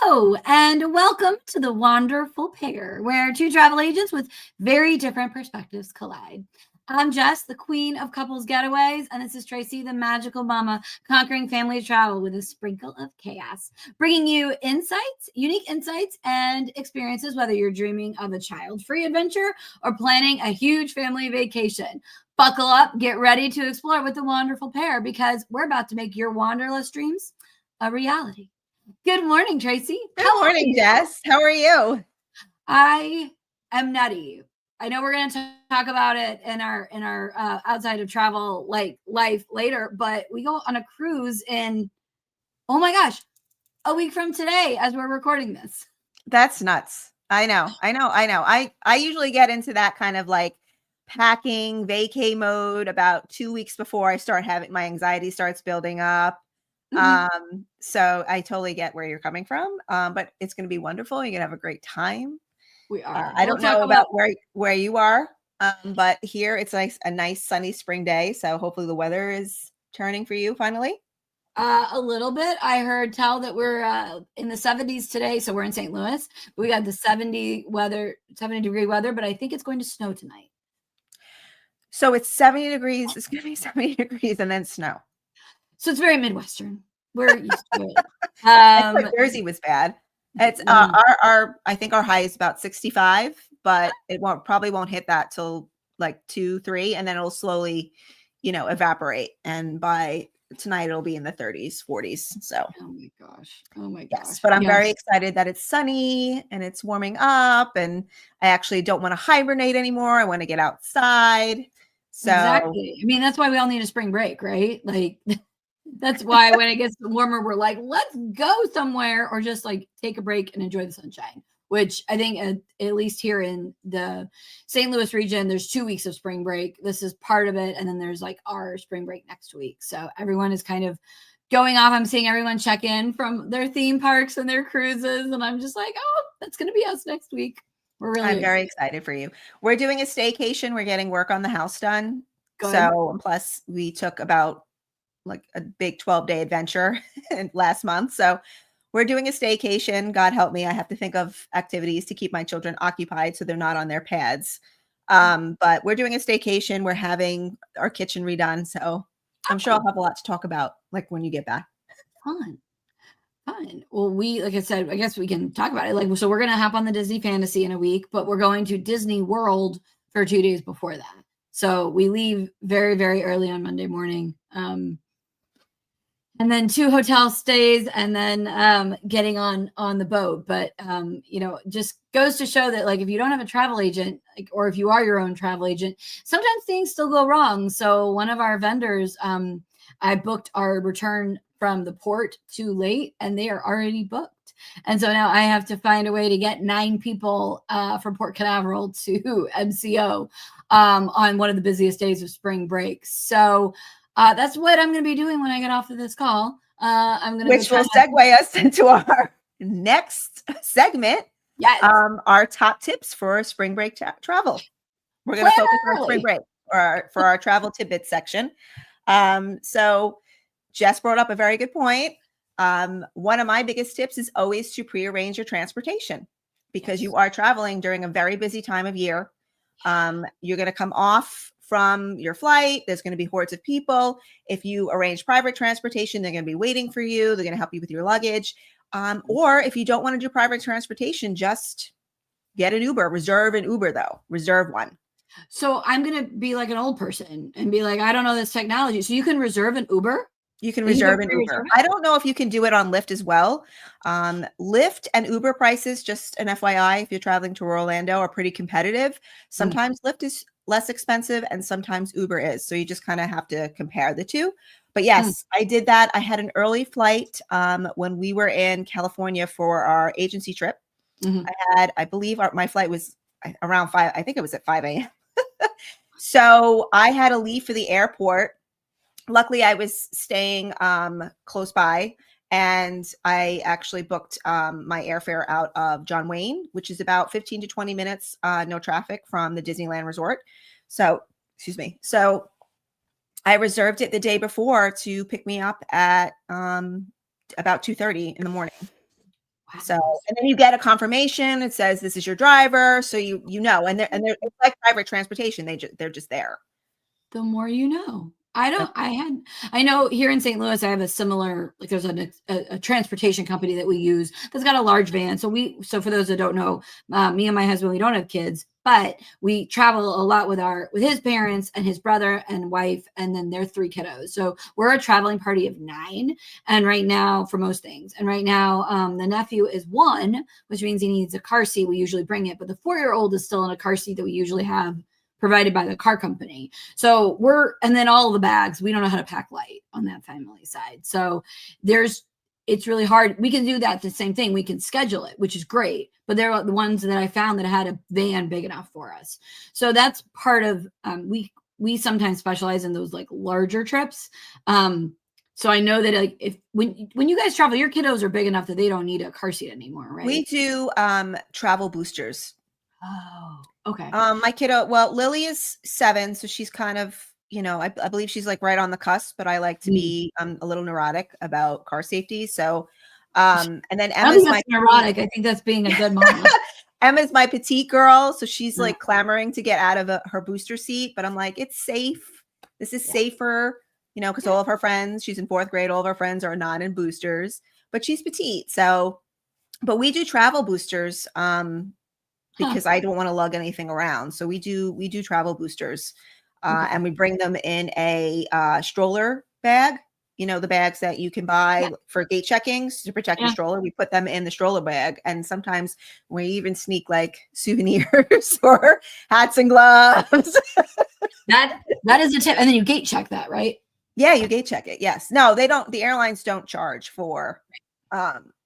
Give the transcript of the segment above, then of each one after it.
Hello, and welcome to the Wanderful Pair, where two travel agents with very different perspectives collide. I'm Jess, the queen of couples getaways, and this is Tracy, the magical mama conquering family travel with a sprinkle of chaos, bringing you insights, unique insights, and experiences, whether you're dreaming of a child-free adventure or planning a huge family vacation. Buckle up, get ready to explore with the Wanderful Pair because we're about to make your wanderlust dreams a reality. Good morning, Tracy. Good morning, Jess. How are you? I am nutty. I know we're going to talk about it in our outside of travel like life later, but we go on a cruise in, oh my gosh, a week from today as we're recording this. That's nuts. I know. I usually get into that kind of like packing vacay mode about 2 weeks before I start having my anxiety starts building up. So I totally get where you're coming from. But it's going to be wonderful. You're going to have a great time. We are. I don't know about where you are, but here it's like a nice sunny spring day. So hopefully the weather is turning for you finally. A little bit. I heard tell that we're in the 70s today, so we're in St. Louis. We got the 70 degree weather, but I think it's going to snow tonight. So it's 70 degrees. It's going to be 70 degrees and then snow. So it's very Midwestern. We're used to it. I thought Jersey was bad. It's our I think our high is about 65, but it probably won't hit that till like 2, 3, and then it'll slowly, evaporate. And by tonight it'll be in the 30s, 40s. So oh my gosh. Yes, but I'm very excited that it's sunny and it's warming up, and I actually don't want to hibernate anymore. I want to get outside. So exactly. I mean, that's why we all need a spring break, right? Like that's why when it gets warmer, we're like, let's go somewhere or just like take a break and enjoy the sunshine, which I think at least here in the St. Louis region, there's 2 weeks of spring break. This is part of it. And then there's like our spring break next week. So everyone is kind of going off. I'm seeing everyone check in from their theme parks and their cruises. And I'm just like, oh, that's going to be us next week. I'm very excited for you. We're doing a staycation. We're getting work on the house done. Good. So plus we took about like a big 12-day adventure last month. So we're doing a staycation. God help me. I have to think of activities to keep my children occupied so they're not on their pads. But we're doing a staycation. We're having our kitchen redone. So I'm sure I'll have a lot to talk about like when you get back. Fun. Well, like I said, I guess we can talk about it. Like, so we're going to hop on the Disney Fantasy in a week, but we're going to Disney World for 2 days before that. So we leave very, very early on Monday morning. And then 2 hotel stays and then getting on the boat. But, just goes to show that like, if you don't have a travel agent, like, or if you are your own travel agent, sometimes things still go wrong. So one of our vendors, I booked our return from the port too late and they are already booked. And so now I have to find a way to get 9 people from Port Canaveral to MCO on one of the busiest days of spring break. So that's what I'm going to be doing when I get off of this call. Which will segue us into our next segment. Yes. Our top tips for spring break travel. We're going to focus on spring break for our travel tidbits section. So Jess brought up a very good point. One of my biggest tips is always to prearrange your transportation because you are traveling during a very busy time of year. You're going to come off from your flight. There's going to be hordes of people. If you arrange private transportation, they're going to be waiting for you. They're going to help you with your luggage. Or if you don't want to do private transportation, just get an Uber. Reserve an Uber though. Reserve one. So I'm going to be like an old person and be like, I don't know this technology. So you can reserve an Uber? You can reserve an Uber. I don't know if you can do it on Lyft as well. Lyft and Uber prices, just an FYI, if you're traveling to Orlando, are pretty competitive. Sometimes Lyft is less expensive and sometimes Uber is. So you just kind of have to compare the two. But yes, I did that. I had an early flight when we were in California for our agency trip. I believe my flight was around 5. I think it was at 5 a.m. So I had to leave for the airport. Luckily, I was staying close by, and I actually booked my airfare out of John Wayne, which is about 15 to 20 minutes, no traffic from the Disneyland Resort. So, So I reserved it the day before to pick me up at about 2:30 in the morning. So, and then you get a confirmation. It says this is your driver, so you know, and they're it's like private transportation. They're just there. The more you know. I know here in St. Louis, I have a similar, like there's a transportation company that we use that's got a large van. So for those that don't know, me and my husband, we don't have kids, but we travel a lot with his parents and his brother and wife, and then their 3 kiddos. So we're a traveling party of 9. And right now, for most things, and right now, the nephew is 1, which means he needs a car seat. We usually bring it, but the 4-year-old is still in a car seat that we usually have provided by the car company. So and then all the bags, we don't know how to pack light on that family side. So it's really hard. We can do that the same thing. We can schedule it, which is great, but they're the ones that I found that had a van big enough for us. So that's part of, we sometimes specialize in those like larger trips. So I know that like when you guys travel, your kiddos are big enough that they don't need a car seat anymore, right? We do travel boosters. Oh, okay. My kiddo, well, Lily is 7, so she's kind of, I believe she's like right on the cusp, but I like to be a little neurotic about car safety. So, and then Emma's my neurotic. I think that's being a good mom. Emma's my petite girl, so she's like clamoring to get out of her booster seat, but I'm like, it's safe. This is safer, because all of her friends, she's in 4th grade, all of her friends are not in boosters, but she's petite. So, but we do travel boosters. Because I don't want to lug anything around. So we do travel boosters, and we bring them in a stroller bag. The bags that you can buy for gate checkings to protect your stroller. We put them in the stroller bag, and sometimes we even sneak like souvenirs or hats and gloves. That is a tip. And then you gate check that, right? Yeah, you gate check it. Yes. No, they don't. The airlines don't charge for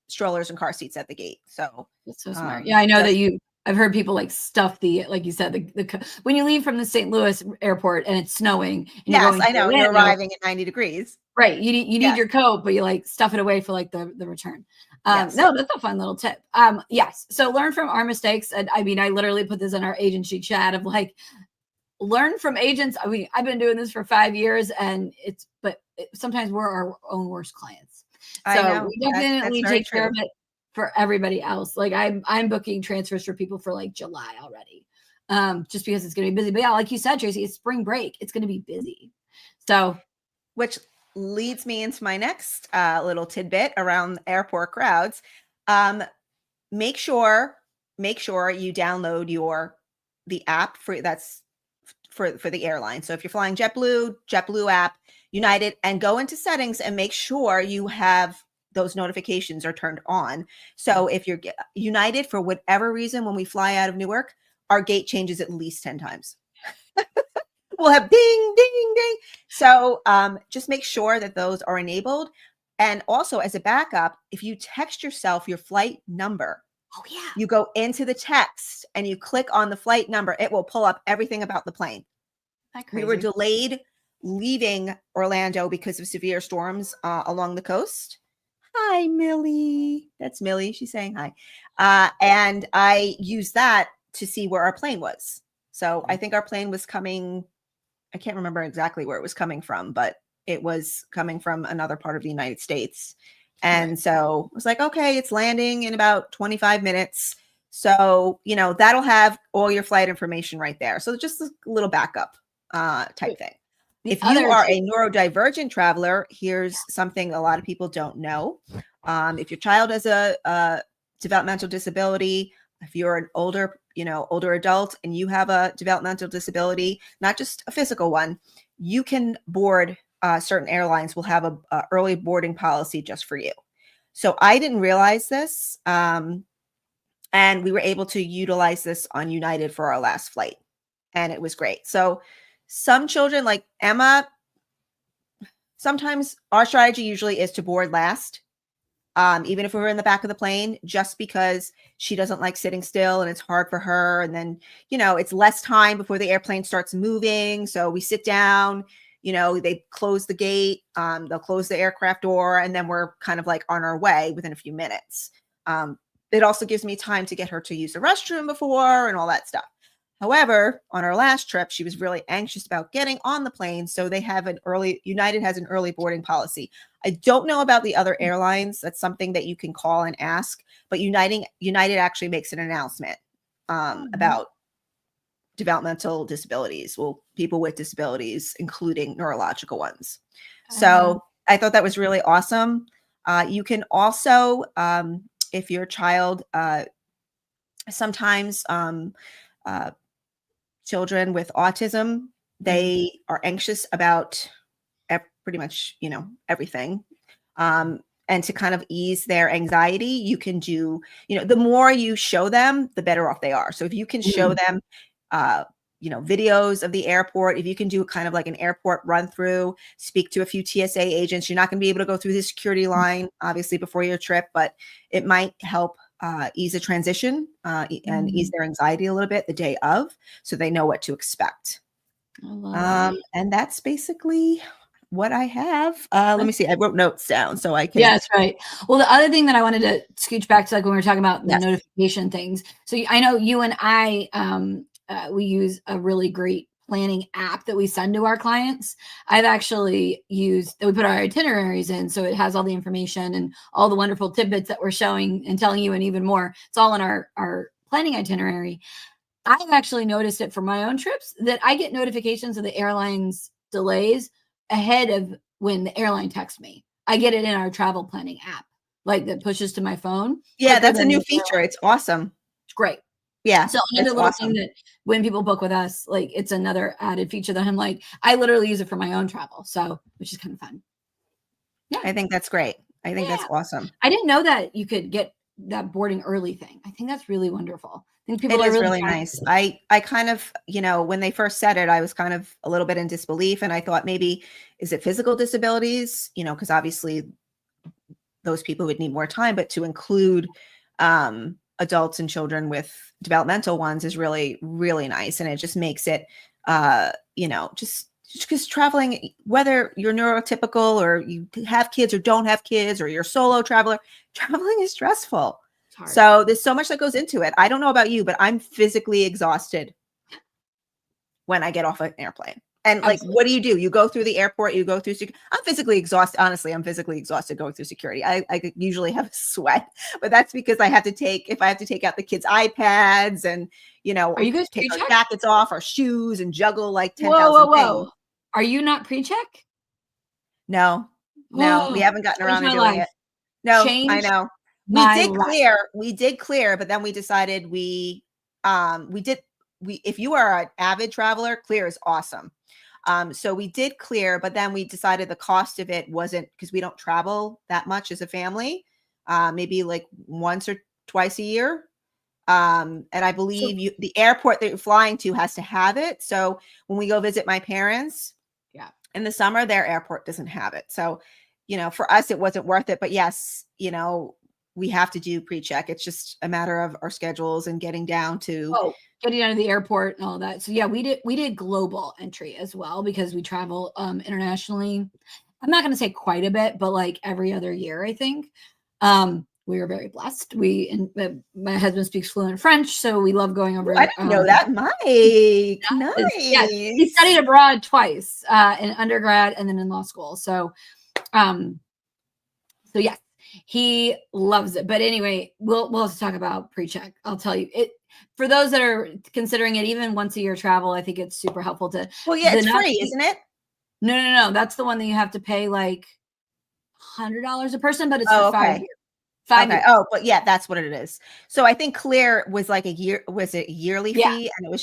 strollers and car seats at the gate. So that's so smart. Yeah, I know that I've heard people like stuff like you said, when you leave from the St. Louis airport and it's snowing. And yes, I know. You're arriving at 90 degrees. Right. You need your coat, but you like stuff it away for like the return. Yes. No, that's a fun little tip. Yes. So learn from our mistakes. And I mean, I literally put this in our agency chat of like, learn from agents. I mean, I've been doing this for 5 years and sometimes we're our own worst clients. So we definitely take care of it for everybody else. Like I'm booking transfers for people for like July already. Just because it's going to be busy. But yeah, like you said, Tracy, it's spring break. It's going to be busy. So, which leads me into my next little tidbit around airport crowds. Make sure you download the app for the airline. So if you're flying JetBlue app, United, and go into settings and make sure you have those notifications are turned on. So if you're United, for whatever reason, when we fly out of Newark, our gate changes at least 10 times. We'll have ding, ding, ding. So just make sure that those are enabled. And also as a backup, if you text yourself your flight number, you go into the text and you click on the flight number, it will pull up everything about the plane. We were delayed leaving Orlando because of severe storms along the coast. Hi, Millie. That's Millie. She's saying hi. And I used that to see where our plane was. So I think our plane was coming, I can't remember exactly where it was coming from, but it was coming from another part of the United States. And so I was like, okay, it's landing in about 25 minutes. So, that'll have all your flight information right there. So just a little backup type thing. If you are a neurodivergent traveler, here's something a lot of people don't know. If your child has a developmental disability, if you're an older adult and you have a developmental disability, not just a physical one, you can board. Certain airlines will have a early boarding policy just for you. So I didn't realize this. And we were able to utilize this on United for our last flight. And it was great. So some children like Emma, sometimes our strategy usually is to board last. Even if we were in the back of the plane, just because she doesn't like sitting still and it's hard for her. And then, it's less time before the airplane starts moving. So we sit down, they close the gate, they'll close the aircraft door, and then we're kind of like on our way within a few minutes. It also gives me time to get her to use the restroom before and all that stuff. However, on our last trip, she was really anxious about getting on the plane. So they have United has an early boarding policy. I don't know about the other airlines. That's something that you can call and ask. But United actually makes an announcement about developmental disabilities. Well, people with disabilities, including neurological ones. So I thought that was really awesome. You can also, if your child, sometimes children with autism, they are anxious about pretty much, everything. And to kind of ease their anxiety, you can do, the more you show them, the better off they are. So if you can show them, videos of the airport, if you can do kind of like an airport run through, speak to a few TSA agents, you're not going to be able to go through the security line, obviously, before your trip, but it might help ease the transition and ease their anxiety a little bit the day of, so they know what to expect. I love that. And that's basically what I have. Let me see. I wrote notes down so I can. Yeah, that's right. Well, the other thing that I wanted to scooch back to, like when we were talking about the notification things. So I know you and I, we use a really great planning app that we send to our clients. I've actually used that we put our itineraries in, so it has all the information and all the wonderful tidbits that we're showing and telling you, and even more. It's all in our planning itinerary. I've actually noticed it for my own trips that I get notifications of the airline's delays ahead of when the airline texts me. I get it in our travel planning app, like that pushes to my phone. Yeah, that's a new feature. It's awesome. It's great. Yeah. So another little thing that when people book with us, like it's another added feature that I'm like, I literally use it for my own travel. So, which is kind of fun. Yeah. I think that's great. I think that's awesome. I didn't know that you could get that boarding early thing. I think that's really wonderful. I think people are really nice. I kind of, when they first said it, I was kind of a little bit in disbelief, and I thought maybe, is it physical disabilities? Because obviously those people would need more time, but to include adults and children with developmental ones is really, really nice. And it just makes it, just because traveling, whether you're neurotypical or you have kids or don't have kids, or you're a solo traveler, traveling is stressful. So there's so much that goes into it. I don't know about you, but I'm physically exhausted when I get off an airplane. And like, what do? You go through the airport, you go through, I'm physically exhausted. Honestly, I'm physically exhausted going through security. I usually have a sweat, but that's because I have to take out the kids' iPads and, are you guys take our jackets off, our shoes, and juggle like 10,000 things. Are you not pre-check? No, we haven't gotten around to doing it. No, I know. We did clear, but then we decided if you are an avid traveler, clear is awesome. So we did clear, but then we decided the cost of it wasn't, because we don't travel that much as a family, maybe like once or twice a year. And I believe the airport that you're flying to has to have it. So when we go visit my parents in the summer, their airport doesn't have it. So, for us, it wasn't worth it. But yes, we have to do pre-check. It's just a matter of our schedules and getting down to the airport and all that. So yeah, we did global entry as well, because we travel internationally. I'm not going to say quite a bit, but like every other year, I think. We are very blessed. My husband speaks fluent French, so we love going over. I didn't know that, Mike. Nice. Yeah, he studied abroad twice, in undergrad and then in law school. So yes, he loves it. But anyway, we'll have to talk about pre-check. I'll tell you it. For those that are considering it, even once a year travel, I think it's super helpful to. Well, yeah, it's free, isn't it? No. That's the one that you have to pay like $100 a person, but it's for 5 years. 5 years. Oh, but yeah, that's what it is. So I think Clear was like a yearly fee, and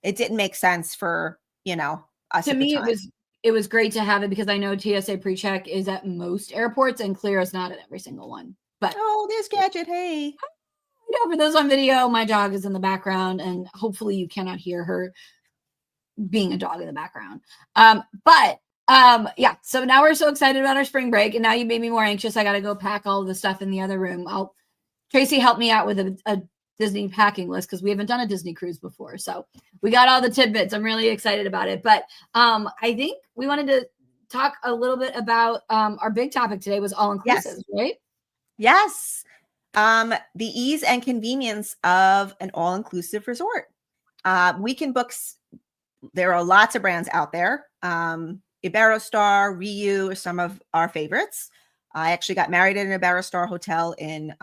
it didn't make sense for us. To me, it was great to have it, because I know TSA pre-check is at most airports and Clear is not at every single one. But there's Gadget. Hey. For those on video, my dog is in the background, and hopefully you cannot hear her being a dog in the background. Yeah. So now we're so excited about our spring break, and now you made me more anxious. I got to go pack all the stuff in the other room. Tracy helped me out with a Disney packing list, because we haven't done a Disney cruise before. So we got all the tidbits. I'm really excited about it. But I think we wanted to talk a little bit about our big topic today was all inclusive, right? Yes. The ease and convenience of an all-inclusive resort. We can book. There are lots of brands out there. Iberostar, Riu are some of our favorites. I actually got married at an Iberostar hotel in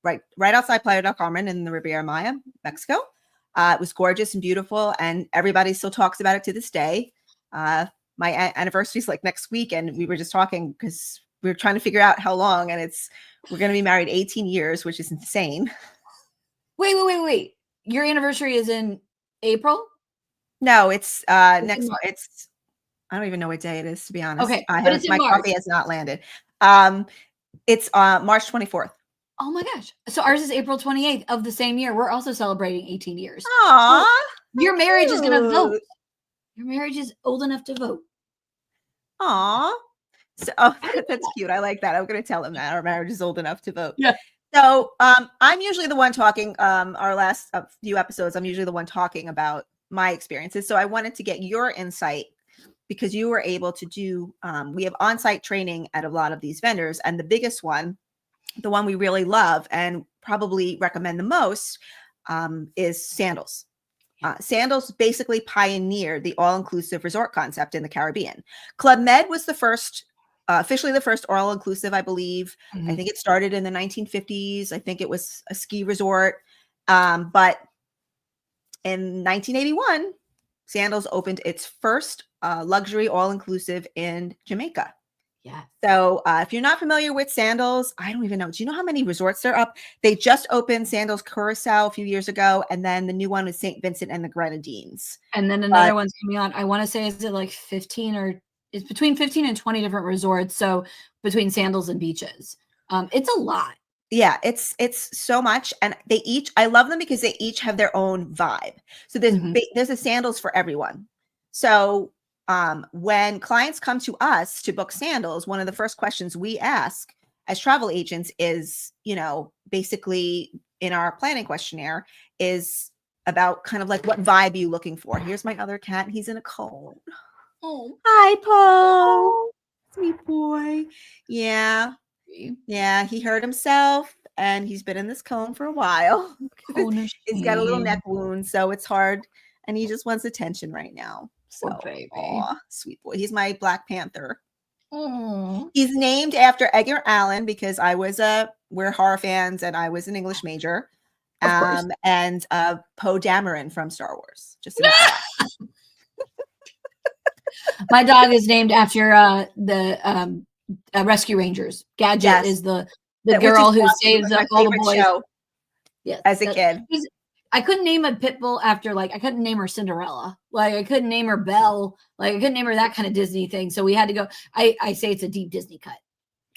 right outside Playa del Carmen in the Riviera Maya, Mexico. It was gorgeous and beautiful, and everybody still talks about it to this day. My anniversary is like next week, and we were just talking because we were trying to figure out how long, and we're going to be married 18 years, which is insane. Wait. Your anniversary is in April? No, it's next. It's I don't even know what day it is, to be honest. Okay, I but have it's in my March. coffee has not landed. It's March 24th. Oh my gosh. So ours is April 28th of the same year. We're also celebrating 18 years. Aww. Your marriage is going to vote. Your marriage is old enough to vote. Aw. So that's cute. I like that. I'm going to tell him that our marriage is old enough to vote. Yeah. So I'm usually the one talking. Our last few episodes, I'm usually the one talking about my experiences. So I wanted to get your insight because you were able to do. We have on-site training at a lot of these vendors, and the biggest one, the one we really love and probably recommend the most, is Sandals. Sandals basically pioneered the all-inclusive resort concept in the Caribbean. Club Med was the first. Officially the first all-inclusive, I believe. Mm-hmm. I think it started in the 1950s. I think it was a ski resort. But in 1981, Sandals opened its first luxury all-inclusive in Jamaica. Yeah. So if you're not familiar with Sandals, I don't even know. Do you know how many resorts they're up? They just opened Sandals Curacao a few years ago, and then the new one is St. Vincent and the Grenadines. And then another one's coming on. I want to say, is it like 15 or it's between 15 and 20 different resorts. So between Sandals and beaches, it's a lot. Yeah, it's so much, and I love them because they each have their own vibe. So there's a Sandals for everyone. So when clients come to us to book Sandals, one of the first questions we ask as travel agents is, basically in our planning questionnaire is about kind of like what vibe are you looking for. Here's my other cat. He's in a cone. Oh, hi, Poe. Sweet boy. Yeah. Yeah, he hurt himself and he's been in this cone for a while. He's got a little neck wound, so it's hard. And he just wants attention right now. So, aw, sweet boy. He's my Black Panther. Aww. He's named after Edgar Allan because we're horror fans and I was an English major. And Poe Dameron from Star Wars. Just my dog is named after the Rescue Rangers. Gadget is the girl who saves all the boys. Yes, as a kid. I couldn't name a pit bull after I couldn't name her Cinderella. I couldn't name her Belle. I couldn't name her that kind of Disney thing. So we had to go. I say it's a deep Disney cut.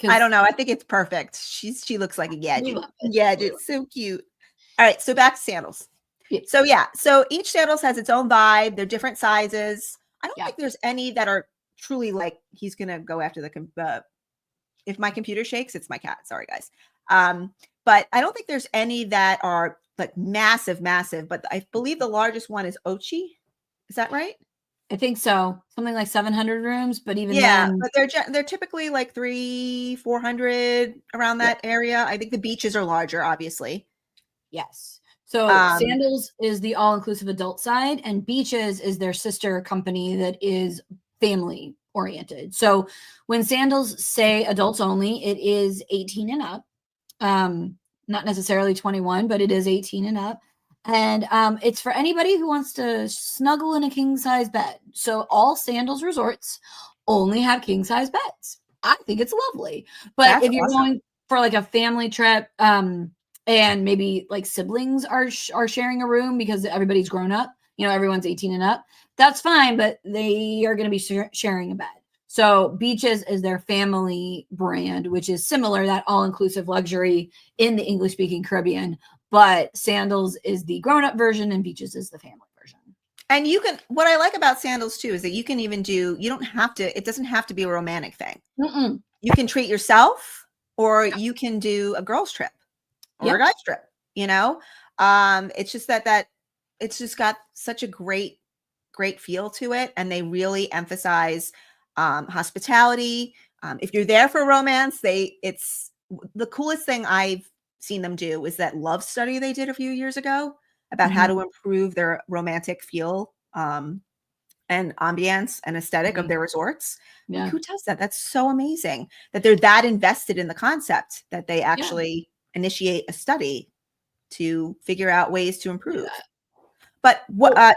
I don't know. I think it's perfect. She looks like a gadget. Gadget, so cute. All right, so back to Sandals. Yeah. So each Sandals has its own vibe. They're different sizes. I don't think there's any that are truly he's gonna go after the if my computer shakes, it's my cat. Sorry, guys. But I don't think there's any that are massive, but I believe the largest one is Ochi. Is that right? I think so. Something like 700 rooms, but even then, but they're typically 300-400 around that area. I think the beaches are larger, obviously. Yes. So Sandals is the all-inclusive adult side, and Beaches is their sister company that is family oriented. So when Sandals say adults only, it is 18 and up. Not necessarily 21, but it is 18 and up. And it's for anybody who wants to snuggle in a king-size bed. So all Sandals resorts only have king-size beds. I think it's lovely. But if you're going for a family trip, and maybe siblings are sharing a room because everybody's grown up, everyone's 18 and up, that's fine, but they are going to be sharing a bed. So Beaches is their family brand, which is similar, that all-inclusive luxury in the English-speaking Caribbean, but Sandals is the grown-up version and Beaches is the family version. And what I like about Sandals too is that you can even it doesn't have to be a romantic thing. Mm-mm. You can treat yourself, or you can do a girls trip or a guy's trip, it's just that it's just got such a great feel to it. And they really emphasize hospitality. If you're there for romance, it's the coolest thing I've seen them do is that love study they did a few years ago. about how to improve their romantic feel and ambience and aesthetic of their resorts. Yeah. Like, who does that? That's so amazing that they're that invested in the concept that they actually initiate a study to figure out ways to improve. But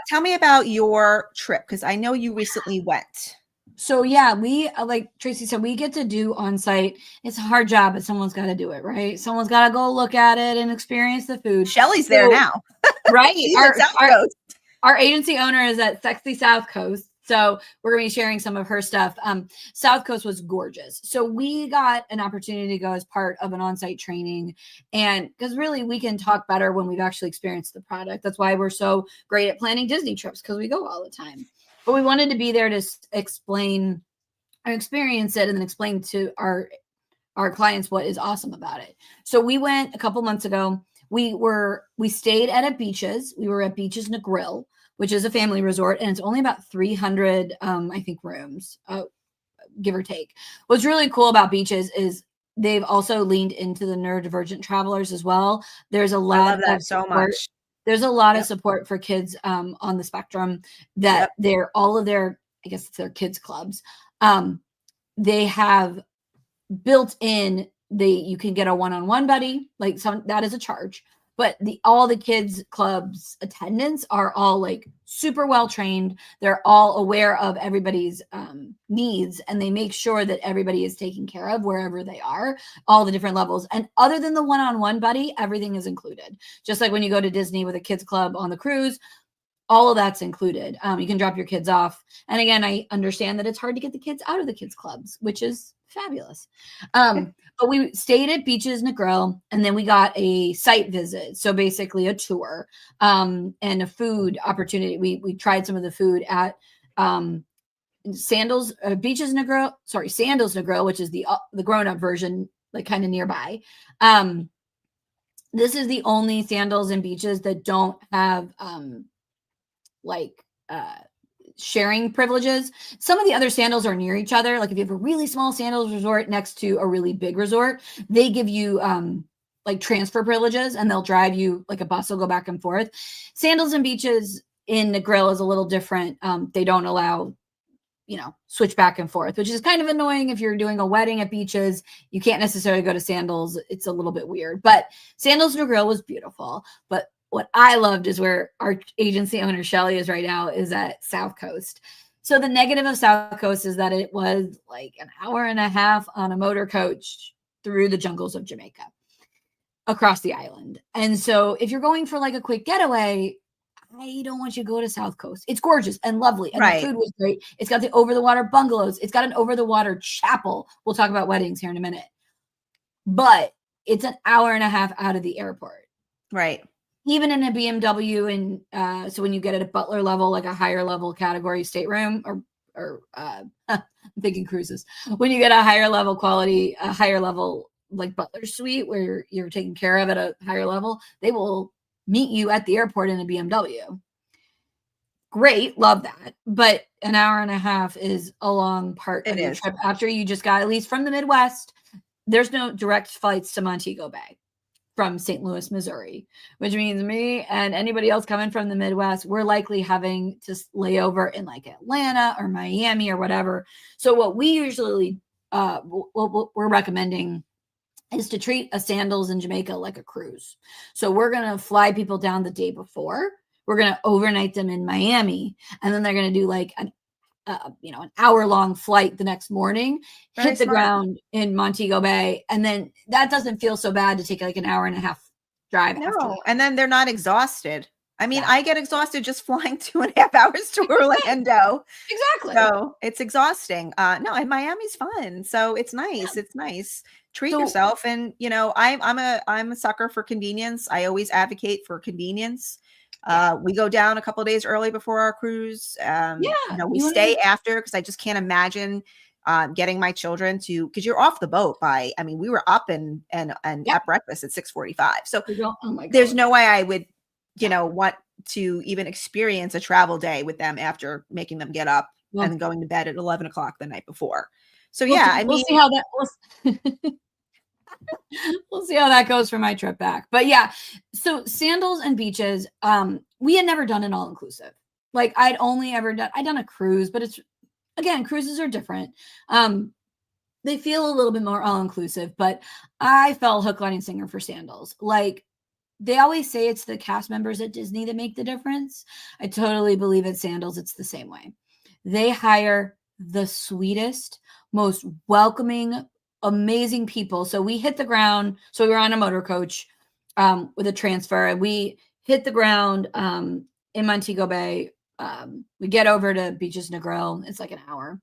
tell me about your trip, because I know you recently went. So yeah, we like Tracy said, we get to do on site. It's a hard job, but someone's got to do it, right? Someone's got to go look at it and experience the food. Shelly's there now, right? Our agency owner is at Sexy South Coast, so we're gonna be sharing some of her stuff. South Coast was gorgeous, so we got an opportunity to go as part of an on-site training, and because really we can talk better when we've actually experienced the product. That's why we're so great at planning Disney trips, because we go all the time. But we wanted to be there to explain or experience it and then explain to our clients what is awesome about it. So we went a couple months ago. We stayed at Beaches. We were at Beaches Negril, which is a family resort, and it's only about 300, I think, rooms, give or take. What's really cool about Beaches is they've also leaned into the neurodivergent travelers as well. There's a lot I love that of so support. much. There's a lot of support for kids on the spectrum that they're all of their, I guess it's their kids clubs. They have built in you can get a one-on-one buddy, like that is a charge, but all the kids clubs attendants are all like super well trained. They're all aware of everybody's needs, and they make sure that everybody is taken care of wherever they are, all the different levels. And other than the one-on-one buddy, everything is included. Just like when you go to Disney with a kids club on the cruise, all of that's included. You can drop your kids off. And again, I understand that it's hard to get the kids out of the kids clubs, which is fabulous. But we stayed at Beaches Negril, and then we got a site visit. So basically a tour and a food opportunity. We tried some of the food at Sandals Negril, which is the grown-up version, like kind of nearby. This is the only Sandals and Beaches that don't have sharing privileges. Some of the other Sandals are near each other. Like if you have a really small Sandals resort next to a really big resort, they give you like transfer privileges, and they'll drive you, like a bus will go back and forth. Sandals and Beaches in Negril is a little different. They don't allow, switch back and forth, which is kind of annoying. If you're doing a wedding at Beaches, you can't necessarily go to Sandals. It's a little bit weird, but Sandals Negril was beautiful. But what I loved is where our agency owner, Shelly, is right now, is at South Coast. So the negative of South Coast is that it was like an hour and a half on a motor coach through the jungles of Jamaica across the island. And so if you're going for like a quick getaway, I don't want you to go to South Coast. It's gorgeous and lovely. And the food was great. It's got the over-the-water bungalows. It's got an over-the-water chapel. We'll talk about weddings here in a minute. But it's an hour and a half out of the airport. Right. Even in a BMW, and so when you get at a butler level, like a higher level category stateroom, or I'm thinking cruises, when you get a higher level quality, a higher level like butler suite where you're taken care of at a higher level, they will meet you at the airport in a BMW. Great, love that. But an hour and a half is a long part of your trip after you just got, at least from the Midwest. There's no direct flights to Montego Bay from St. Louis, Missouri, which means me and anybody else coming from the Midwest, we're likely having to lay over in like Atlanta or Miami or whatever. So what we usually, what we're recommending is to treat a Sandals in Jamaica like a cruise. So we're going to fly people down the day before. We're going to overnight them in Miami, and then they're going to do like an hour-long flight the next morning, hit the ground in Montego Bay, and then that doesn't feel so bad to take like an hour and a half drive. No, and then they're not exhausted. I mean, I get exhausted just flying 2.5 hours to Orlando. Exactly. So it's exhausting. No, and Miami's fun. So it's nice. Yeah. It's nice. Treat yourself. And I'm a sucker for convenience. I always advocate for convenience. We go down a couple of days early before our cruise. We stay after, because I just can't imagine getting my children to, because you're off the boat we were up and at breakfast at 6:45. So there's no way I would, want to even experience a travel day with them after making them get up and going to bed at 11 o'clock the night before. So we'll see how that we'll see how that goes for my trip back. But yeah, So Sandals and beaches, we had never done an all inclusive. Like I'd done a cruise, but it's again, cruises are different. They feel a little bit more all inclusive, but I fell hook, line, and singer for Sandals. Like they always say it's the cast members at Disney that make the difference. I totally believe at Sandals, it's the same way. They hire the sweetest, most welcoming, amazing people. So we hit the ground. So we were on a motor coach with a transfer, and we hit the ground in Montego Bay. We get over to Beaches Negril. It's like an hour.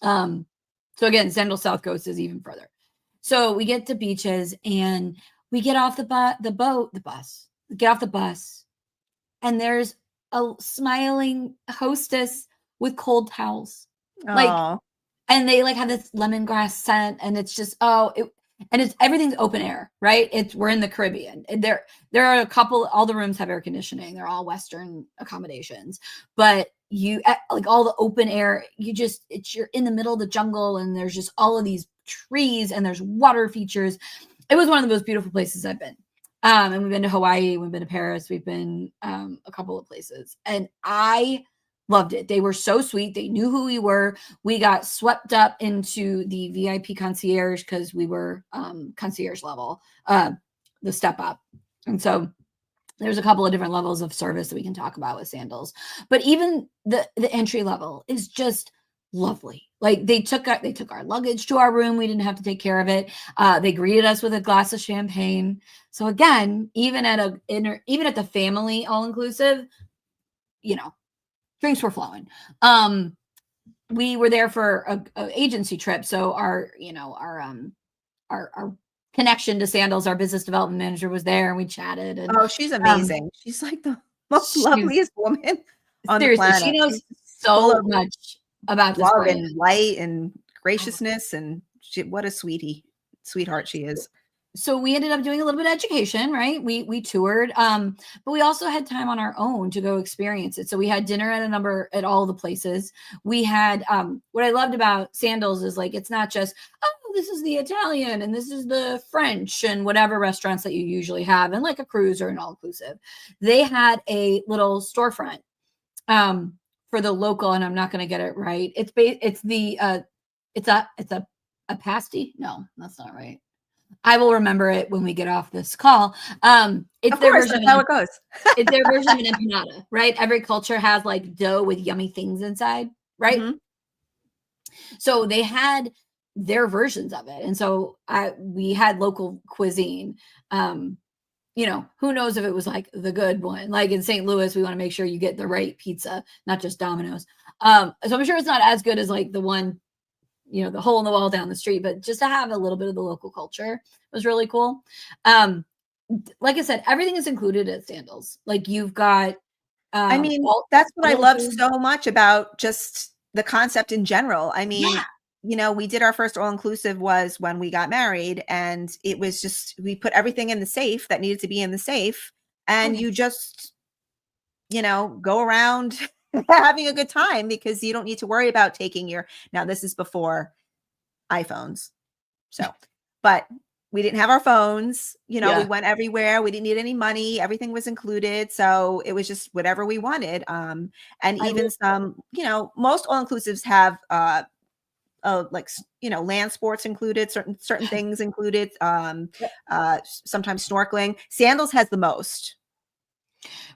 So again, Central South Coast is even further. So we get to Beaches and we get off the bus, get off the bus, and there's a smiling hostess with cold towels. Like, and they like have this lemongrass scent, and it's just, and it's everything's open air, right? We're in the Caribbean. There are all the rooms have air conditioning. They're all Western accommodations, but you like all the open air, you're in the middle of the jungle, and there's just all of these trees, and there's water features. It was one of the most beautiful places I've been. And we've been to Hawaii, we've been to Paris, we've been a couple of places, and I loved it. They were so sweet. They knew who we were. We got swept up into the VIP concierge because we were concierge level, the step up. And so there's a couple of different levels of service that we can talk about with Sandals. But even the entry level is just lovely. Like they took our luggage to our room. We didn't have to take care of it. They greeted us with a glass of champagne. So again, even at the family all inclusive, drinks were flowing. We were there for a agency trip, so our connection to Sandals, our business development manager, was there, and we chatted. And she's amazing. She's like the most loveliest woman on the planet. She knows so much about this love brand. and light and graciousness, and what a sweetheart she is. So we ended up doing a little bit of education, right? We toured, but we also had time on our own to go experience it. So we had dinner at all the places. We had, what I loved about Sandals is like, it's not just, this is the Italian and this is the French and whatever restaurants that you usually have, and like a cruise or an all inclusive. They had a little storefront for the local, and I'm not going to get it right. It's a pasty. No, that's not right. I will remember it when we get off this call. It's of course, that's how it goes. It's their version of an empanada, right? Every culture has like dough with yummy things inside, right? Mm-hmm. So they had their versions of it. And so we had local cuisine. Who knows if it was like the good one? Like in St. Louis, we want to make sure you get the right pizza, not just Domino's. So I'm sure it's not as good as like the one, the hole in the wall down the street, but just to have a little bit of the local culture was really cool. Like I said, everything is included at Sandals. Like you've got, that's what I love so much about just the concept in general. I mean, we did our first all-inclusive was when we got married, and it was just, we put everything in the safe that needed to be in the safe, and you just, go around having a good time, because you don't need to worry about now this is before iPhones. So, but we didn't have our phones, we went everywhere. We didn't need any money. Everything was included. So it was just whatever we wanted. And even some, most all-inclusives have, land sports included, certain things included, sometimes snorkeling. Sandals has the most.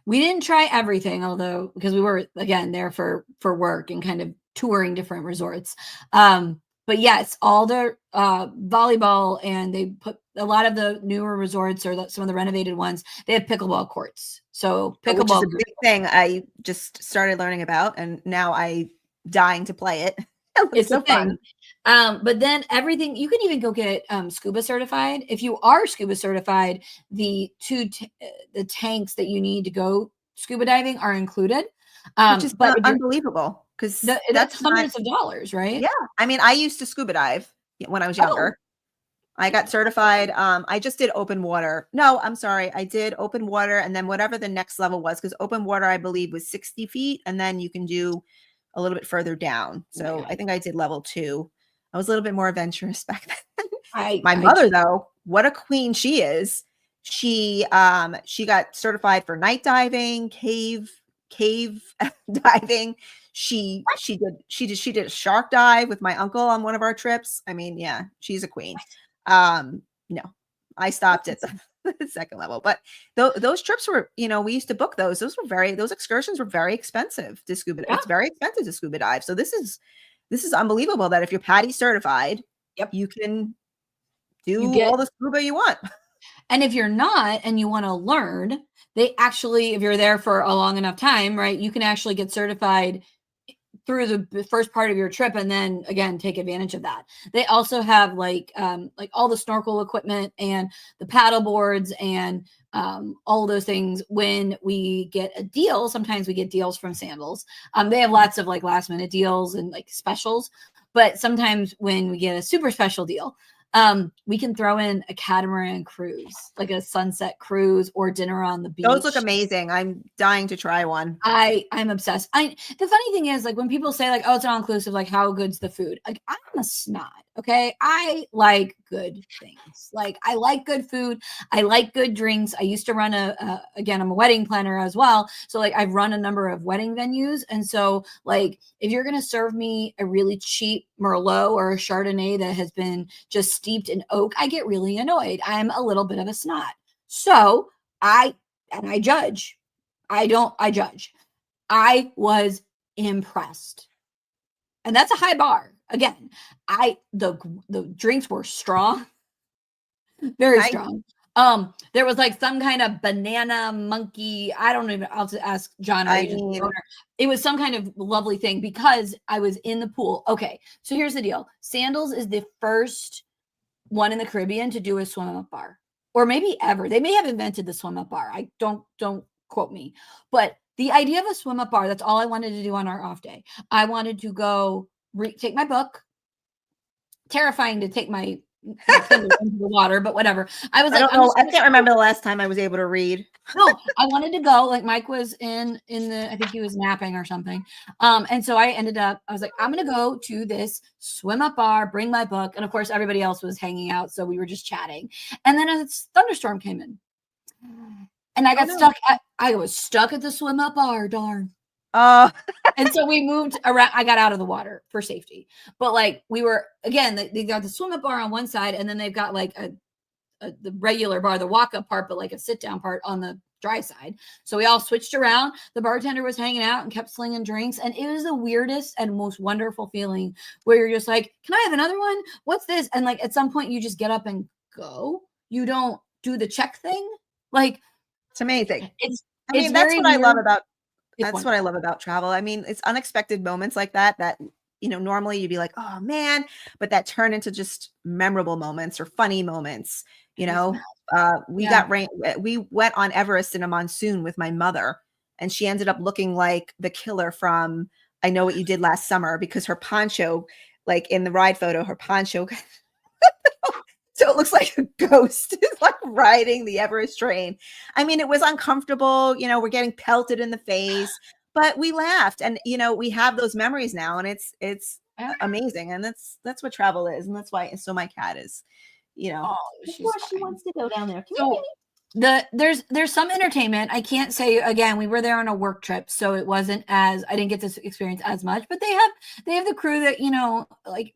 We didn't try everything, although, because we were, again, there for work and kind of touring different resorts. But yes, all the volleyball, and they put a lot of the newer resorts or some of the renovated ones, they have pickleball courts. So pickleball is a big thing I just started learning about, and now I'm dying to play it. It's so fun. But then everything, you can even go get scuba certified. If you are scuba certified, the the tanks that you need to go scuba diving are included. Which is unbelievable, because that's hundreds of dollars, right? Yeah. I mean, I used to scuba dive when I was younger. I got certified. I just did open water. No, I'm sorry. I did open water, and then whatever the next level was, because open water, I believe, was 60 feet. And then you can do a little bit further down. So I think I did level 2. I was a little bit more adventurous back then. My mother, though, what a queen she is. She got certified for night diving, cave diving. She did a shark dive with my uncle on one of our trips. I mean, yeah, she's a queen. No, I stopped at the second level, but those trips were, we used to book those. Those excursions were very expensive to scuba. Yeah. It's very expensive to scuba dive. So this is unbelievable that if you're PADI certified, Yep. you can do all the scuba you want. And if you're not and you want to learn, they actually, if you're there for a long enough time, right, you can actually get certified through the first part of your trip and then again take advantage of that. They also have like all the snorkel equipment and the paddle boards and all those things. When we get a deal, sometimes we get deals from Sandals. They have lots of like last minute deals and like specials, but sometimes when we get a super special deal, we can throw in a catamaran cruise, like a sunset cruise or dinner on the beach. Those look amazing. I'm dying to try one. I'm obsessed. The funny thing is, like, when people say like, oh, it's all inclusive, like how good's the food? Like, I'm a snot. Okay. I like good things. Like, I like good food. I like good drinks. I used to run again, I'm a wedding planner as well. So like I've run a number of wedding venues. And so like, if you're going to serve me a really cheap Merlot or a Chardonnay that has been just steeped in oak, I get really annoyed. I'm a little bit of a snot. So I judge. I judge. I was impressed. And that's a high bar. Again, the drinks were strong. Very strong. There was like some kind of banana monkey. I'll have to ask John, our agent owner. It was some kind of lovely thing because I was in the pool. Okay. So here's the deal. Sandals is the first one in the Caribbean to do a swim up bar, or maybe ever. They may have invented the swim up bar. I don't quote me, but the idea of a swim up bar, that's all I wanted to do on our off day. I wanted to go take my book. Terrifying to take my finger into the water, but whatever. I was like, I can't remember the last time I was able to read. No, I wanted to go. Like Mike was in the, I think he was napping or something. And so I was like, I'm gonna go to this swim up bar, bring my book, and of course everybody else was hanging out, so we were just chatting. And then a thunderstorm came in. And I got stuck I was stuck at the swim up bar, darn. And so we moved around. I got out of the water for safety. But like we were, again, they got the swim up bar on one side, and then they've got like the regular bar, the walk up part, but like a sit down part on the dry side. So we all switched around. The bartender was hanging out and kept slinging drinks. And it was the weirdest and most wonderful feeling where you're just like, can I have another one? What's this? And like at some point you just get up and go. You don't do the check thing. Like, it's amazing. That's what I love about what I love about travel. I mean, it's unexpected moments like that normally you'd be like, oh man, but that turn into just memorable moments or funny moments. We got rain. We went on Everest in a monsoon with my mother, and she ended up looking like the killer from I Know What You Did Last Summer, because her poncho, like in the ride photo, her poncho so it looks like a ghost is like riding the Everest train. I mean, it was uncomfortable. We're getting pelted in the face, but we laughed, and we have those memories now, and it's amazing. And that's what travel is, and that's why. So my cat is, she wants to go down there. There's some entertainment. I can't say, again, we were there on a work trip, so it wasn't I didn't get to experience as much. But they have the crew that like.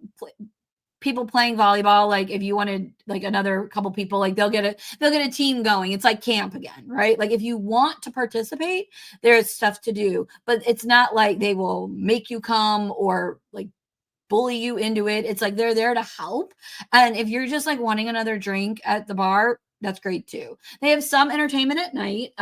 People playing volleyball, like if you wanted like another couple people, like they'll get a team going. It's like camp again, right? Like if you want to participate, there's stuff to do, but it's not like they will make you come or like bully you into it. It's like they're there to help. And if you're just like wanting another drink at the bar, that's great too. They have some entertainment at night.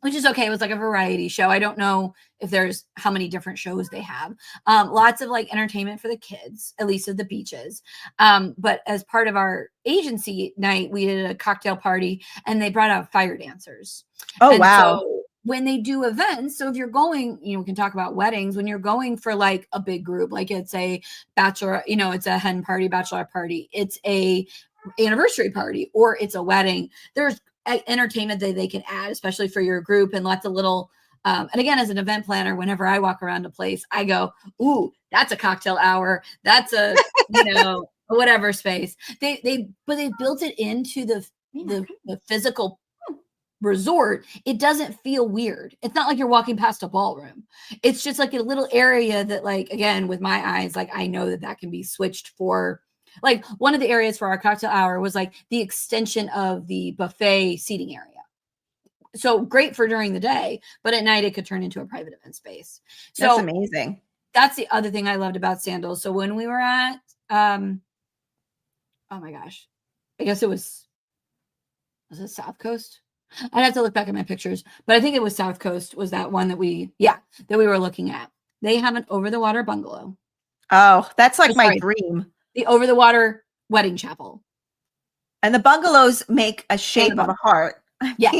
Which is okay. It was like a variety show. I don't know if there's how many different shows they have. Lots of like entertainment for the kids, at least at the beaches. But as part of our agency night, we did a cocktail party and they brought out fire dancers. Oh, wow. So when they do events, so if you're going, we can talk about weddings, when you're going for like a big group, like it's a bachelor, it's a hen party, bachelor party, it's a anniversary party, or it's a wedding, there's entertainment that they can add, especially for your group, and lots of little and again, as an event planner, whenever I walk around a place, I go, ooh, that's a cocktail hour, that's a whatever space. But they built it into the physical resort, it doesn't feel weird. It's not like you're walking past a ballroom. It's just like a little area that, like, again, with my eyes, like, I know that can be switched for, like, one of the areas for our cocktail hour was like the extension of the buffet seating area. So great for during the day, but at night it could turn into a private event space. So that's amazing. That's the other thing I loved about Sandals. So when we were at, oh my gosh, I guess was it South Coast? I'd have to look back at my pictures, but I think it was South Coast was that one that we were looking at. They have an over the water bungalow. Oh, that's like my dream. The over the water wedding chapel. And the bungalows make a shape of a heart. Yeah.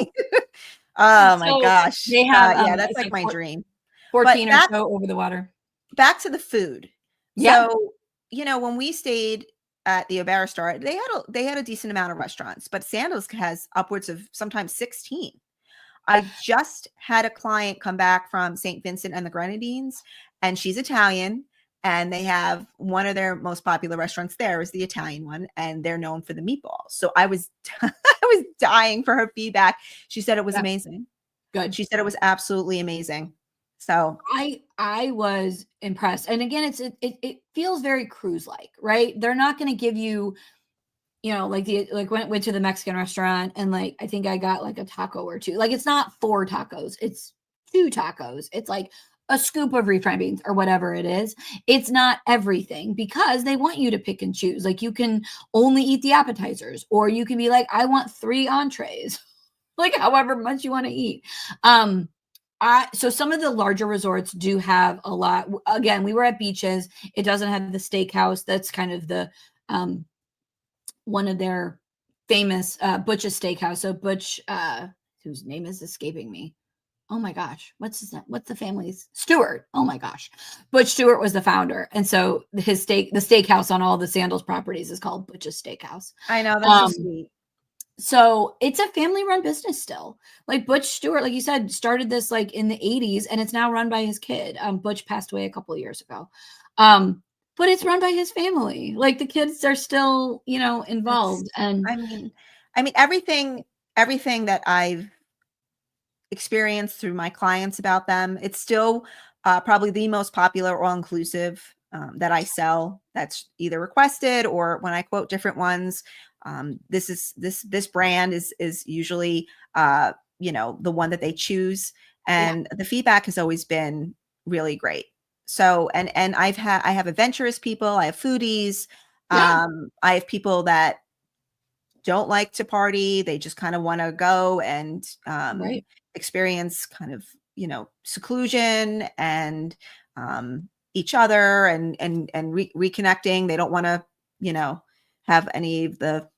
Oh my gosh. They have, that's like my dream. 14 or so over the water. Back to the food. Yeah. So, when we stayed at the Star, they had a decent amount of restaurants, but Sandals has upwards of sometimes 16. I just had a client come back from St. Vincent and the Grenadines, and she's Italian, and they have one of their most popular restaurants there is the Italian one, and they're known for the meatballs. So I was I was dying for her feedback. She said it was amazing. Good. She said it was absolutely amazing. So I was impressed. And again, it feels very cruise like, right? They're not going to give you, went to the Mexican restaurant and like, I think I got like a taco or two. Like, it's not 4 tacos, it's 2 tacos. It's like a scoop of refried beans or whatever it is. It's not everything because they want you to pick and choose. Like, you can only eat the appetizers, or you can be like, I want 3 entrees, like however much you want to eat. So some of the larger resorts do have a lot. Again, we were at Beaches. It doesn't have the steakhouse. That's kind of the one of their famous Butch's Steakhouse. So Butch, whose name is escaping me. Oh my gosh, what's the family's Stewart? Oh my gosh, Butch Stewart was the founder, and so the steakhouse on all the Sandals properties is called Butch's Steakhouse. I know, that's so sweet. So it's a family-run business still. Like Butch Stewart, like you said, started this like in the 80s, and it's now run by his kid. Butch passed away a couple of years ago. But it's run by his family. Like, the kids are still, involved. And I mean, everything that I've experienced through my clients about them, it's still probably the most popular all-inclusive that I sell. That's either requested or when I quote different ones. This brand is usually the one that they choose, and the feedback has always been really great. So and I have adventurous people, I have foodies, I have people that don't like to party, they just kind of want to go and experience kind of seclusion and each other and reconnecting. They don't want to have any of the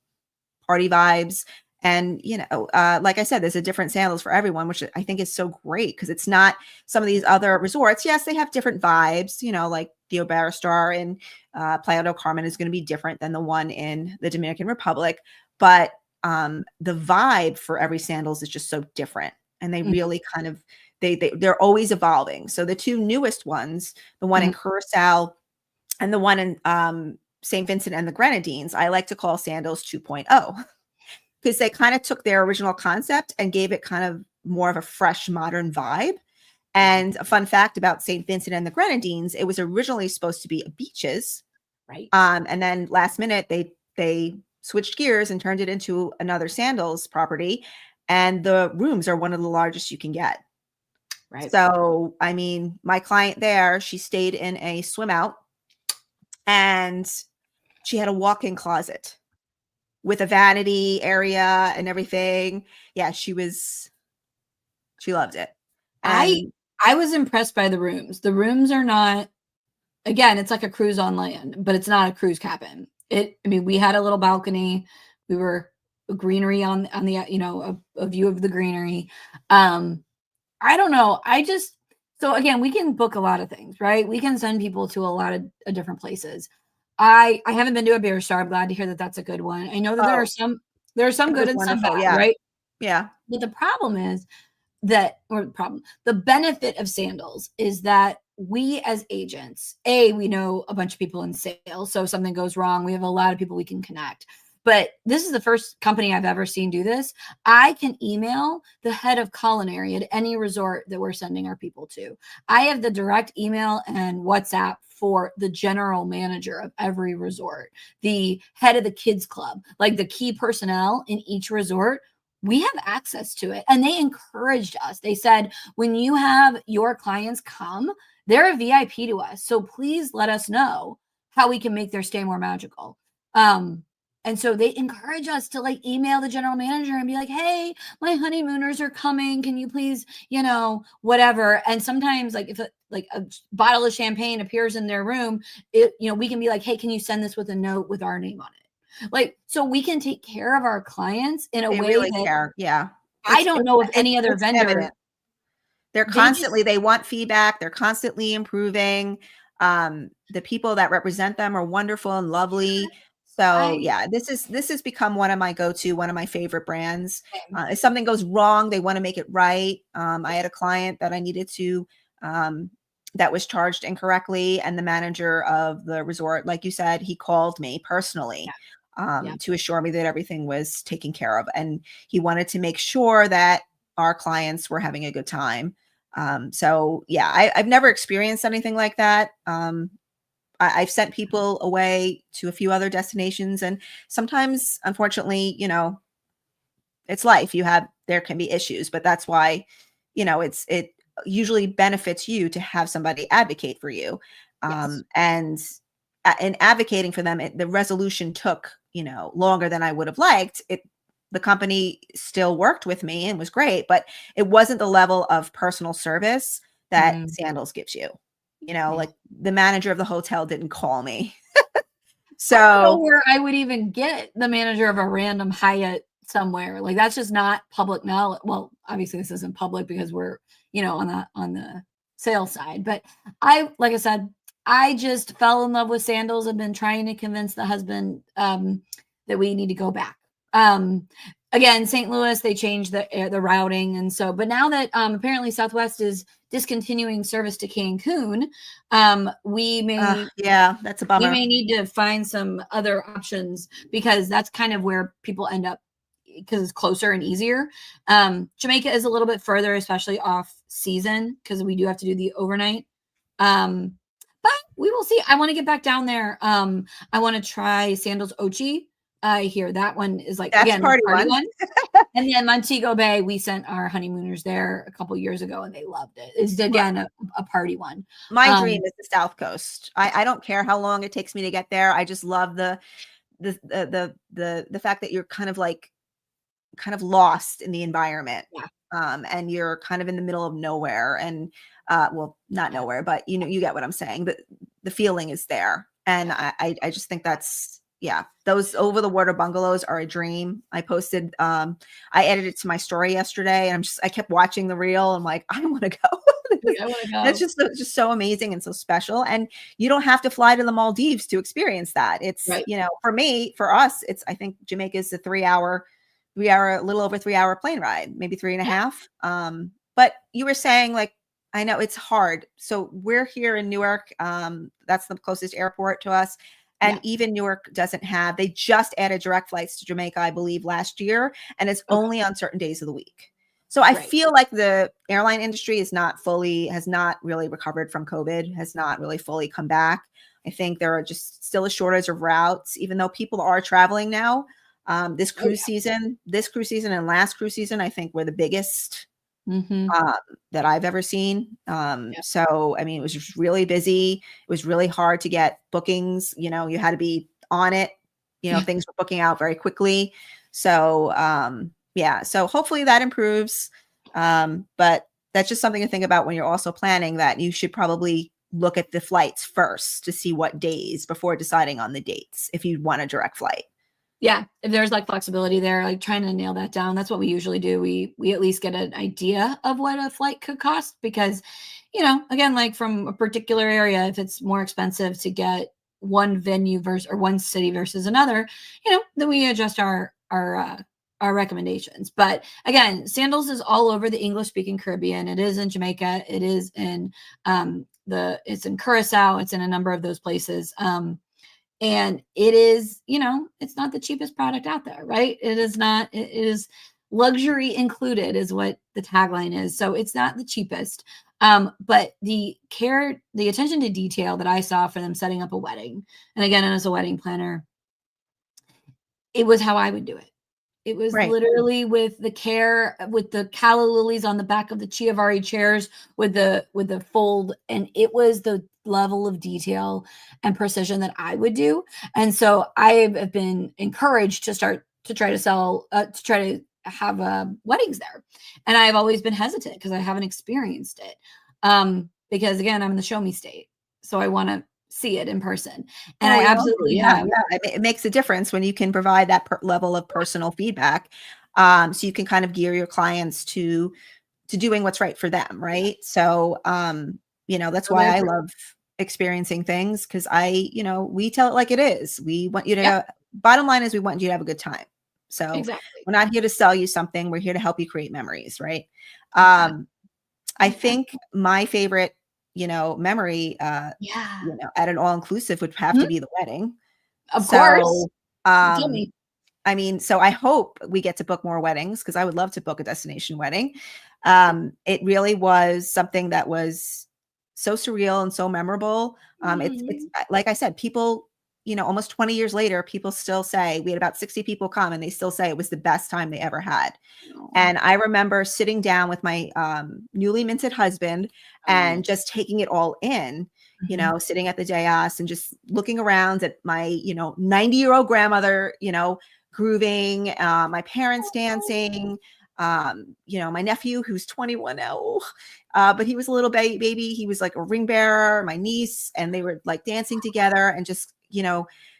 party vibes. And, like I said, there's a different Sandals for everyone, which I think is so great because it's not some of these other resorts. Yes, they have different vibes, like the Star in Playa del Carmen is going to be different than the one in the Dominican Republic. But the vibe for every Sandals is just so different. And they really kind of, they're always evolving. So the 2 newest ones, the one in Curacao and the one in St. Vincent and the Grenadines, I like to call Sandals 2.0 because they kind of took their original concept and gave it kind of more of a fresh, modern vibe. And a fun fact about St. Vincent and the Grenadines, it was originally supposed to be a Beaches, right? And then last minute they switched gears and turned it into another Sandals property, and the rooms are one of the largest you can get. Right. So, I mean, my client there, she stayed in a swim out, and she had a walk-in closet with a vanity area and everything. Yeah, she loved it. And I was impressed by the rooms. The rooms are not, again, it's like a cruise on land, but it's not a cruise cabin. We had a little balcony. We were a greenery on the, a view of the greenery. I don't know. So again, we can book a lot of things, right? We can send people to a lot of different places. I haven't been to a Bear Star. I'm glad to hear that that's a good one. I know that there are some good and some bad, right? Yeah. But the problem is the benefit of Sandals is that we as agents, we know a bunch of people in sales. So if something goes wrong, we have a lot of people we can connect. but this is the first company I've ever seen do this. I can email the head of culinary at any resort that we're sending our people to. I have the direct email and WhatsApp for the general manager of every resort, the head of the kids club, like the key personnel in each resort. We have access to it. And they encouraged us. They said, when you have your clients come, they're a VIP to us. So please let us know how we can make their stay more magical. And so they encourage us to like email the general manager and be like, hey, my honeymooners are coming. Can you please, whatever. And sometimes like if a bottle of champagne appears in their room, we can be like, hey, can you send this with a note with our name on it? Like, so we can take care of our clients in a way really that care. Yeah. I don't know if any other vendor. Evident. They're constantly, they want feedback. They're constantly improving. The people that represent them are wonderful and lovely. So yeah, this has become one of my go-to, one of my favorite brands. If something goes wrong, they want to make it right. I had a client that I needed to, that was charged incorrectly. And the manager of the resort, like you said, he called me personally to assure me that everything was taken care of. And he wanted to make sure that our clients were having a good time. So yeah, I've never experienced anything like that. I've sent people away to a few other destinations, and sometimes, unfortunately, it's life. There can be issues, but that's why, it usually benefits you to have somebody advocate for you. And in advocating for them, the resolution took, longer than I would have liked. The company still worked with me and was great, but it wasn't the level of personal service that Sandals gives you. Like the manager of the hotel didn't call me. So I don't know where I would even get the manager of a random Hyatt somewhere. Like that's just not public knowledge. Well, obviously this isn't public because we're, on the sales side. But like I said, I just fell in love with Sandals. I've been trying to convince the husband that we need to go back. Again, St. Louis, they changed the routing. And so, but now that apparently Southwest is discontinuing service to Cancun, we may, that's a bummer. We may need to find some other options because that's kind of where people end up because it's closer and easier. Jamaica is a little bit further, especially off season, because we do have to do the overnight. But we will see. I want to get back down there. I want to try Sandals Ochi. I hear that one is like, that's again, party one. And then Montego Bay, we sent our honeymooners there a couple years ago and they loved it. It's again a party one. My dream is the South Coast. I don't care how long it takes me to get there. I just love the fact that you're kind of lost in the environment. And you're kind of in the middle of nowhere, and well, not nowhere, but you get what I'm saying. The feeling is there. And I just think that's, those over the water bungalows are a dream. I posted, I added it to my story yesterday, and I kept watching the reel. I'm like, I want to go. It's just so amazing and so special. And you don't have to fly to the Maldives to experience that. It's, for us, I think Jamaica is a 3 hour, a little over 3 hour plane ride, maybe 3.5. But you were saying, like, I know it's hard. So we're here in Newark. That's the closest airport to us. And even Newark they just added direct flights to Jamaica, I believe, last year. And it's only on certain days of the week. So I feel like the airline industry has not really recovered from COVID, has not really fully come back. I think there are just still a shortage of routes, even though people are traveling now. This cruise season and last cruise season, I think were the biggest that I've ever seen. So, I mean, it was just really busy. It was really hard to get bookings. You had to be on it. Things were booking out very quickly. So, so hopefully that improves. But that's just something to think about when you're also planning, that you should probably look at the flights first to see what days before deciding on the dates, if you want a direct flight. Yeah, if there's like flexibility there, like trying to nail that down. That's what we usually do. We at least get an idea of what a flight could cost because, again, like from a particular area, if it's more expensive to get one venue or one city versus another, then we adjust our recommendations. But again, Sandals is all over the English speaking Caribbean. It is in Jamaica. It is in it's in Curacao. It's in a number of those places. And it is, it's not the cheapest product out there, right? It is not, it is luxury included is what the tagline is. So it's not the cheapest. But the attention to detail that I saw for them setting up a wedding, and again, as a wedding planner, it was how I would do it. It was literally with the care, with the calla lilies on the back of the Chiavari chairs, with the fold, and it was the level of detail and precision that I would do. And so I have been encouraged to start to try to sell, to try to have weddings there. And I've always been hesitant because I haven't experienced it. Because again, I'm in the show me state, so I want to see it in person. And I absolutely have. Yeah. It makes a difference when you can provide that level of personal feedback. So you can kind of gear your clients to doing what's right for them. Right. So, that's why I love experiencing things, because we tell it like it is. We want you to, bottom line is we want you to have a good time. So we're not here to sell you something. We're here to help you create memories. Right. I think my favorite, memory, at an all-inclusive would have to be the wedding. Of course. I mean, so I hope we get to book more weddings, because I would love to book a destination wedding. It really was something that was so surreal and so memorable. It's like I said, people, almost 20 years later, people still say, we had about 60 people come, and they still say it was the best time they ever had. And I remember sitting down with my newly minted husband and just taking it all in, sitting at the dais and just looking around at my, 90-year-old grandmother, grooving, my parents dancing, my nephew who's 21 now, but he was a little baby. He was like a ring bearer, my niece, and they were like dancing together and just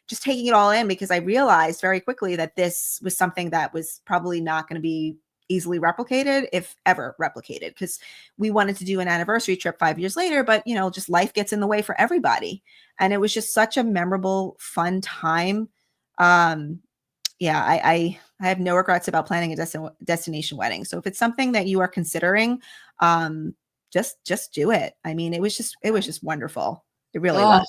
taking it all in, because I realized very quickly that this was something that was probably not going to be easily replicated, if ever replicated, because we wanted to do an anniversary trip 5 years later, but just life gets in the way for everybody. And it was just such a memorable, fun time. I have no regrets about planning a destination wedding. So if it's something that you are considering, just do it. I mean, it was just wonderful. It really was.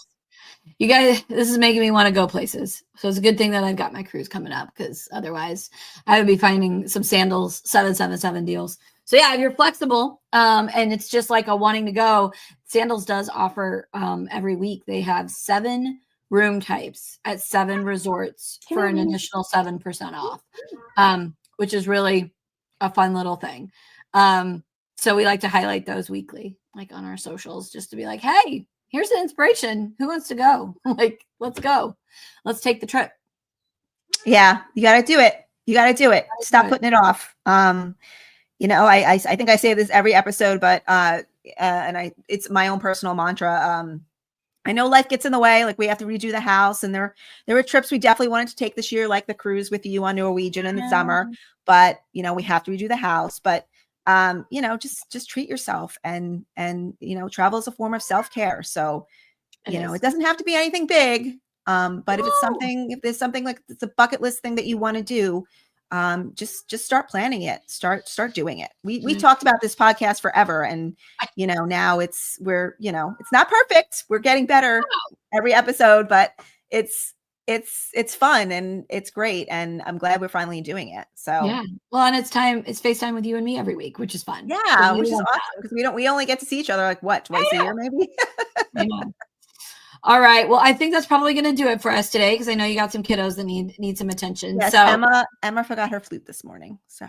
You guys, this is making me want to go places. So it's a good thing that I've got my cruise coming up, because otherwise I would be finding some sandals 777 deals. So yeah, if you're flexible, and it's just like a wanting to go, Sandals does offer every week. They have 7 room types at 7 resorts for an additional 7% off, which is really a fun little thing. So we like to highlight those weekly, like on our socials, just to be like, hey, here's the inspiration. Who wants to go? Like, let's go. Let's take the trip. Yeah, you got to do it. Stop putting it off. I think I say this every episode, but it's my own personal mantra. I know life gets in the way. Like, we have to redo the house, and there were trips we definitely wanted to take this year, like the cruise with you on Norwegian in the summer. But we have to redo the house. But just treat yourself, and travel is a form of self-care. So, it doesn't have to be anything big. But if there's something like it's a bucket list thing that you want to do, just start planning it. Start doing it. We talked about this podcast forever, and now it's not perfect. We're getting better every episode, but it's fun and it's great, and I'm glad we're finally doing it. So yeah, well, and it's FaceTime with you and me every week, which is fun. Yeah, which is awesome, because we only get to see each other like twice a year, maybe. All right, well, I think that's probably going to do it for us today, because I know you got some kiddos that need some attention. Yes, so Emma forgot her flute this morning, so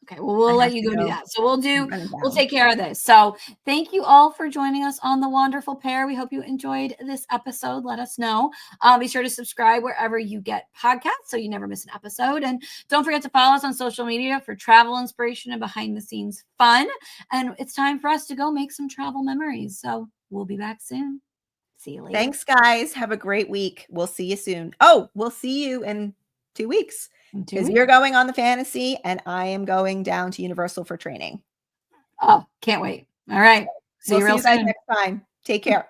okay, well, we'll let you go do that. So we'll take care of this. So thank you all for joining us on the Wanderful Pair. We hope you enjoyed this episode. Let us know. Be sure to subscribe wherever you get podcasts, so you never miss an episode. And don't forget to follow us on social media for travel inspiration and behind the scenes fun. And it's time for us to go make some travel memories. So we'll be back soon. See you later. Thanks, guys. Have a great week. We'll see you soon. Oh, we'll see you in 2 weeks. Because you're going on the fantasy, and I am going down to Universal for training. Oh, can't wait. All right. See you guys next time. Take care.